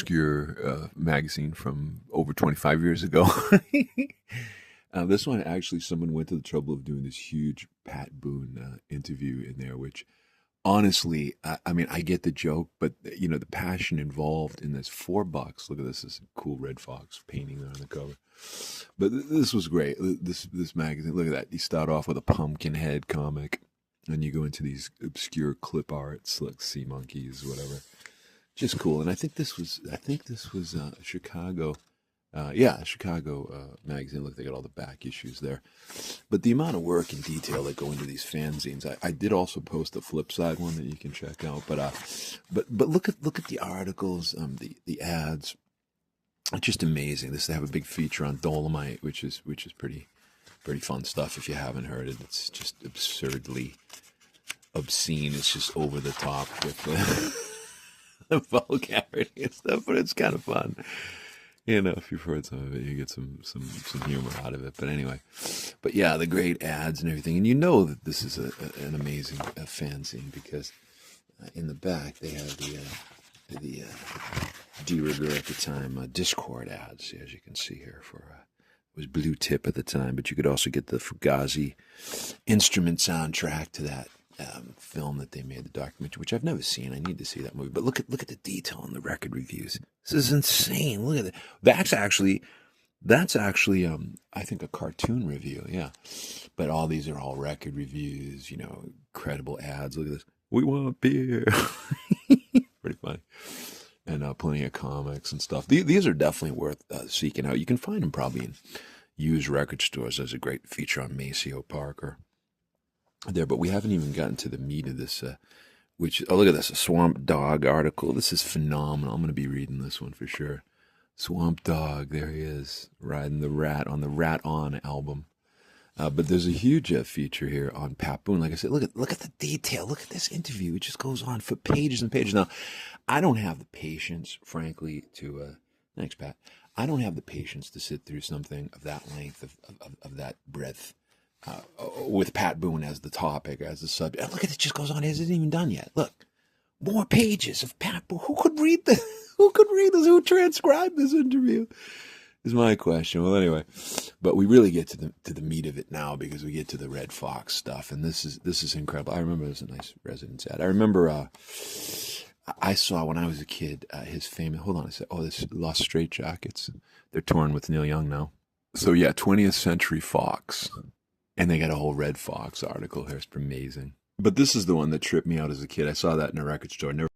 obscure magazine from over 25 years ago. This one, actually, someone went to the trouble of doing this huge Pat Boone interview in there, which honestly, I mean, I get the joke, but the passion involved in this. $4. Look at this cool red fox painting there on the cover. But this was great. This magazine, look at that. You start off with a pumpkin head comic, and you go into these obscure clip arts like sea monkeys, whatever. Just cool. And I think this was Chicago. Chicago magazine. Look, they got all the back issues there. But the amount of work and detail that go into these fanzines, I did also post a flip side one that you can check out. But look at the articles, the ads. It's just amazing. They have a big feature on Dolomite, which is pretty fun stuff. If you haven't heard it, it's just absurdly obscene. It's just over the top with the vulgarity and stuff, but it's kind of fun. If you've heard some of it, you get some humor out of it. But anyway, yeah, the great ads and everything. And that this is an amazing fanzine because in the back they have the de rigueur at the time Discord ads, as you can see here. It was Blue Tip at the time, but you could also get the Fugazi instrument soundtrack to that film that they made, the documentary, which I've never seen. I need to see that movie. But look at the detail in the record reviews. This is insane. Look at that. That's actually I think a cartoon review. Yeah, but all these are all record reviews. Credible ads. Look at this. We want beer. Pretty funny. And plenty of comics and stuff. These are definitely worth seeking out. You can find them probably in used record stores. There's a great feature on Maceo Parker there, but we haven't even gotten to the meat of this, look at this, a Swamp Dogg article. This is phenomenal. I'm going to be reading this one for sure. Swamp Dogg, there he is, riding the rat on the Rat On album. But there's a huge feature here on Pat Boone. Like I said, look at the detail. Look at this interview. It just goes on for pages and pages. Now, I don't have the patience, frankly, thanks, Pat. I don't have the patience to sit through something of that length, of that breadth, with Pat Boone as the topic, as the subject. And look at it, just goes on. It isn't even done yet. Look, more pages of Pat Boone. Who could read this? Who could read this? Who transcribed this interview? Is my question. Well, anyway, but we really get to the meat of it now because we get to the Red Fox stuff, and this is incredible. I remember there's a nice residence ad. I remember I saw when I was a kid his famous. Hold on, I said, this Lost Straight Jackets. They're touring with Neil Young now. So yeah, 20th Century Fox. And they got a whole Red Fox article here. It's amazing. But this is the one that tripped me out as a kid. I saw that in a record store. Never